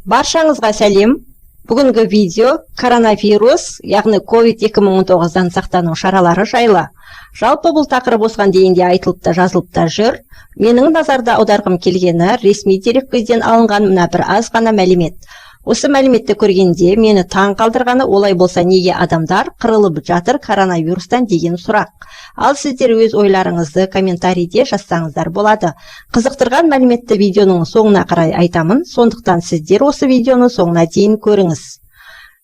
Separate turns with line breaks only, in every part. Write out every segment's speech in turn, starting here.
Баршаңызға сәлем. Бүгінгі видео коронавирус, яғни COVID-2019-дан сақтану шаралары жайлы. Жалпы бұл тақырып осыған дейін де айтылып та жазылып та жүр. Менің назарда аударғым келгені ресми дереккөзден алынған мына бір аз ғана мәлімет. Осы мәліметті көргенде мені таң қалдырғаны, олай болса неге адамдар қырылып жатыр коронавирустан деген сұрақ. Ал сіздер өз ойларыңызды комментарийде жазсаңыздар болады. Қызықтырған мәліметті видеоның соңына қарай айтамын, сондықтан сіздер осы видеоны соңына дейін көріңіз.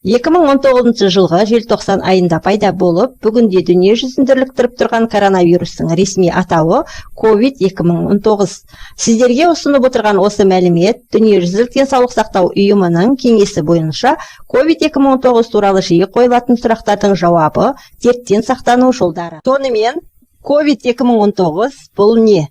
2019 жылғы желтоқсан айында пайда болып, бүгінде дүние жүзін дүрліктіріп тұрған коронавирустың ресми атауы COVID-2019. Сіздерге ұсынып отырған осы мәлімет дүниежүзілік денсаулық сақтау ұйымының кеңесі бойынша COVID-2019 туралы жиі қойылатын сұрақтардың жауабы, дерттен сақтану жолдары. Сонымен, COVID-2019 бұл не?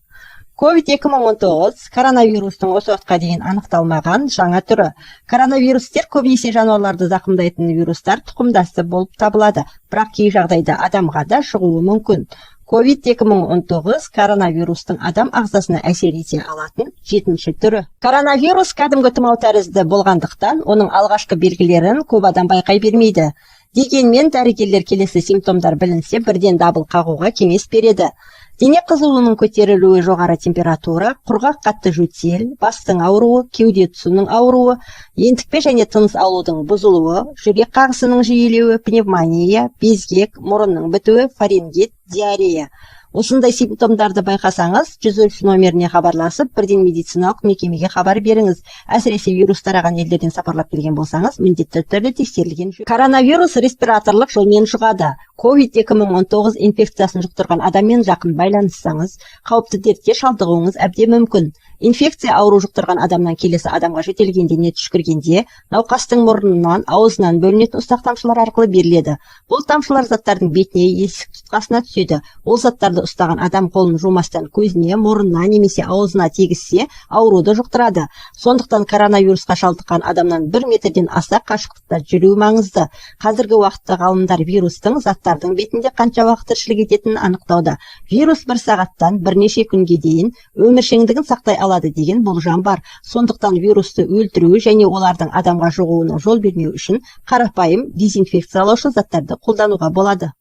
COVID-2019 коронавирустың осы уақытқа дейін анықталмаған жаңа түрі. Коронавирустер көбінесе жануарларды зақымдайтын вирустар тұқымдасы болып табылады, бірақ кей жағдайда адамға да шығуы мүмкін. COVID-2019 коронавирустың адам ағзасына әсер ете алатын 7-ші түрі. Коронавирус кәдімгі тұмау тәрізді болғандықтан, оның алғашқы белгілерін көп адам байқай бермейді. Дегенмен дәрігерлер келесі симптомдар білінсе, бірден дабыл қағуға кеңес береді. Дене қызуының көтерілуі, жоғары температура, құрғақ қатты жөтел, бастың ауруы, кеуде тұсының ауруы, ентікпе және тыныс алудың бұзылуы, жүрек қағысының жиілеуі, пневмония, безгек, мұрынның бітуі, фарингит, диарея. Осындай симптомдарды байқасаңыз, 103 номеріне хабарласып, бірден медициналық мекемеге хабар беріңіз. Әсіресе вирус тараған елдерден сапарлап келген болсаңыз, міндетті түрде тексерілген жөн. Коронавирус респираторлық жолмен жұғады. COVID-2019 инфекциясын жұқтырған адаммен жақын байланыссаңыз, қауіпті дертке шалдығуыңыз әбден мүмкін. Инфекция ауру жұқтырған адамнан келесі адамға жөтелгенде не түшкіргенде, науқастың мұрнынан, аузынан бөлінетін ұсақ тамшылар арқылы беріледі. Бұл тамшылар заттардың бетіне, есік тұтқасына түседі. Ол заттарды ұстаған адам қолын жумастан көзіне, мұрнына немесе аузына тигізсе, ауруды жұқтырады. Сондықтан коронавирусқа шалдыққан адамнан 1 метрден аса қашықтықта жүру маңызды. Қазіргі уақытта ғалымдар вирустың заттардың бетінде қанша уақыт тіршілік ететінін анықтауда. Вирус 1 сағаттан бірнеше күнге дейін өміршеңдігін сақтай алады деген болжам бар. Сондықтан вирусты өлтіру және олардың адамға жұғуына жол бермеу үшін қарапайым дезинфекциялаушы заттарды қолдануға болады.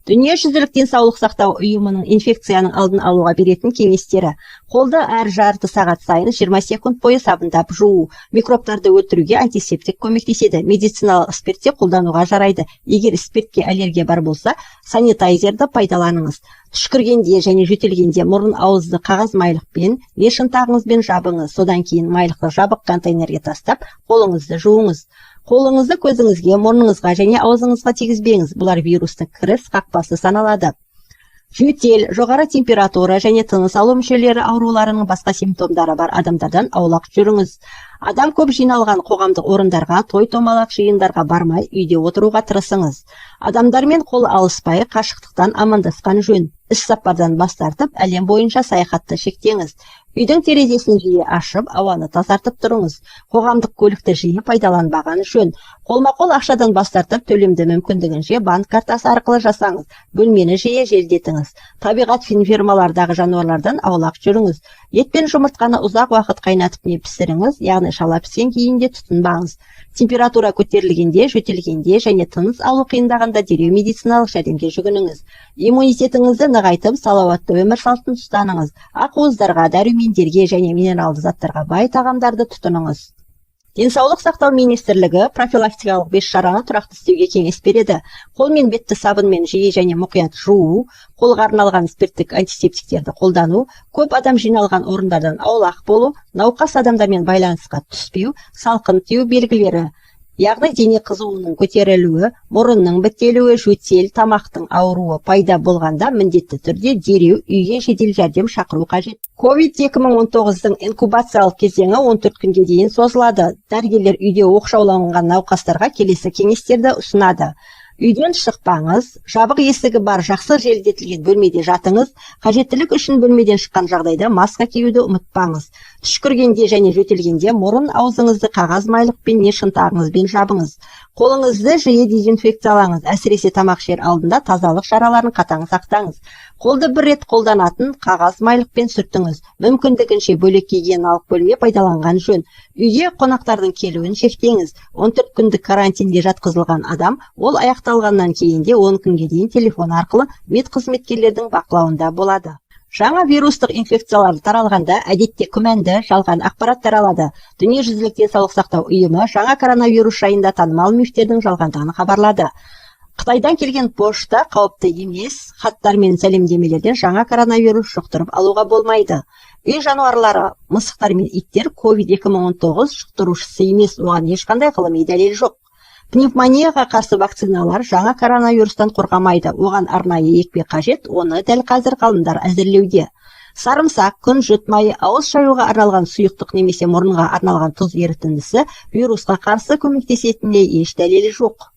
Дүниежүзілік денсаулық сақтау ұйымының инфекцияның алдын алуға беретін кеңестері: қолды әр жарты сағат сайын 20 секунд бойы сабындап жуу, микробтарды өлтіруге антисептик көмектеседі. Медициналық спиртте қолдануға жарайды. Егер спиртке аллергия бар болса, санитайзерді пайдаланыңыз. Түшкіргенде және жөтелгенде мұрын ауызды қағаз майлықпен не шынтағыңызбен жабыңыз. Содан кейін майлықты жабық контейнерге тастап, қолыңызды жуыңыз. Қолыңызды көзіңізге, мұрныңызға және аузыңызға тигізбеңіз. Бұлар вирустың кіріс қақпасы саналады. Жөтел, жоғары температура және тыныс алу мүшелері ауруларының басқа симптомдары бар адамдардан аулақ жүріңіз. Адам көп жиналған қоғамдық орындарға, той-томалақ жиындарға бармай, үйде отыруға тырысыңыз. Адамдармен қол алыспай, қашықтықтан амандасқан жөн. Іс-сапардан бас тартып, әлем бойынша саяхатты шектеңіз. Үйдің терезесін жиі ашып, ауаны тазартып тұрыңыз. Қоғамдық көлікті жиі пайдаланбаған жөн. Қолма-қол ақшадан бас тартып, төлемді мүмкіндігінше банк картасы арқылы жасаңыз. Бөлмені жиі желдетіңіз. Табиғат фермалардағы жануарлардан аулақ жүріңіз. Ет пен жұмыртқаны ұзақ уақыт қайнатып не пісіріңіз, яғни шала піскен күйінде тұтынбаңыз. Температура көтерілгенде, жөтелгенде және тыныс алу қиындағанда дереу медициналық жәрдемге жүгініңіз. Иммунитетіңізді нығайтып, салауатты өмір салтын ұстаныңыз. Ақуыздарға, дәрумендерге және минералды заттарға бай тағамдарды тұтыныңыз. Денсаулық сақтау министрлігі профилактикалық 5 шараны тұрақты істеуге кеңес береді. Қол мен бетті сабынмен жиі және мұқият жуу, қолға арналған спирттік антисептиктерді қолдану, көп адам жиналған орындардан аулақ болу, науқас адамдармен байланысқа түспеу, салқын тию белгілері. Яғни дене қызуының көтерілуі, мұрынның бітелуі, жөтел, тамақтың ауруы пайда болғанда міндетті түрде дереу үйге жедел жәрдем шақыру қажет. COVID-2019-дың инкубациялық кезеңі 14 күнге дейін созылады. Дәрігерлер үйде оқшауланған науқастарға келесі кеңестерді ұсынады. Үйден шықпаңыз, жабық есігі бар жақсы желдетілген бөлмеде жатыңыз, қажеттілік үшін бөлмеден шыққан жағдайда маска киюді ұмытпаңыз. түшкіргенде және жөтелгенде мұрын аузыңызды қағаз майлықпен не шынтағыңызбен жабыңыз. Қолыңызды жиі дезинфекциялаңыз, әсіресе тамақ ішер алдында тазалық шараларын қатаң сақтаңыз. Қолды бір рет қолданатын қағаз майлықпен сүртіңіз. Мүмкіндігінше бөлек гигиеналық бөлме пайдаланған жөн. Үйге қонақтардың келуін шектеңіз. 14 күндік карантинге жатқызылған адам, ол аяқталғаннан кейін де 10 күнге дейін телефон арқылы медқызметкерлердің бақылауында болады. Жаңа вирустық инфекциялар таралғанда әдетте күмәнді, жалған ақпарат таралады. Дүниежүзілік денсаулық сақтау ұйымы жаңа коронавирус жайында танымал мифтердің жалғандығын хабарлады. Қытайдан келген пошта қауіпті емес, хаттар мен сәлемдемелерден жаңа коронавирус жұқтырып алуға болмайды. Үй жануарлары, мысықтар мен иттер COVID-2019 жұқтырушысы емес, оған ешқандай ғылыми дәлел жоқ. Пневмонияға қарсы вакциналар жаңа коронавирустан қорғамайды. Оған арнайы екпе қажет, оны дәл қазір ғалымдар әзірлеуде. Сарымсақ, күнжіт майы, ауыз шаюға арналған сұйықтық немесе мұрынға арналған тұз ерітіндісі вирусқа қарсы көмектесетініне еш дәлелі жоқ.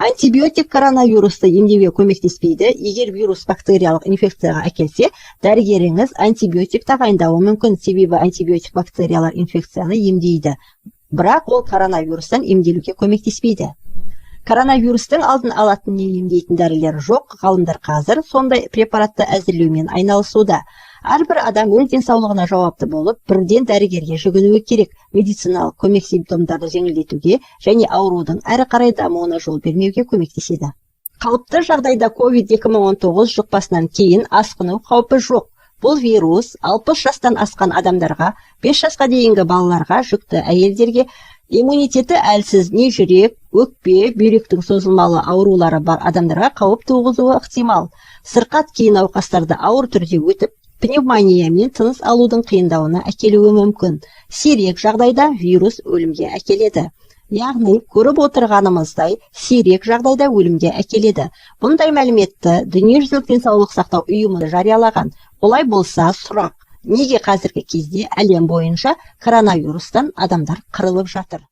Антибиотик коронавирусты емдеуге көмектеспейді. Егер вирус бактериялық инфекцияға әкелсе, дәрігеріңіз антибиотик тағайындауы мүмкін, себебі антибиотик бактериялар инфекцияны емдейді. Бірақ ол коронавирустан емделуге көмектеспейді. Коронавирустың алдын алатын не емдейтін дәрілер жоқ. Ғалымдар қазір сондай препаратты әзірлеумен айналысуда. Әрбір адам өз денсаулығына жауапты болып, бірден дәрігерге жүгінуі керек. Медициналық көмек симптомдарды жеңілдетуге және аурудың әрі қарай дамуына жол бермеуге көмектеседі. Қалыпты жағдайда COVID-2019 жұқпасынан кейін асқыну қаупі жоқ. Бұл вирус 60 жастан асқан адамдарға, 5 жасқа дейінгі балаларға, жүкті әйелдерге, иммунитеті әлсіз не жүрек, өкпе, бүйректің созылмалы аурулары бар адамдарға қауіп туғызуы ықтимал. Сырқат кейін науқастарды ауыр түрде өтіп, пневмония мен тыныс алудың қиындауына әкелуі мүмкін. Сирек жағдайда вирус өлімге әкеледі. Яғни, көріп отырғанымыздай, сирек жағдайда өлімге әкеледі. Бұндай мәліметті Дүниежүзілік денсаулық сақтау ұйымы жариялаған. Олай болса, сұрақ: неге қазіргі кезде әлем бойынша коронавирустан адамдар қырылып жатыр?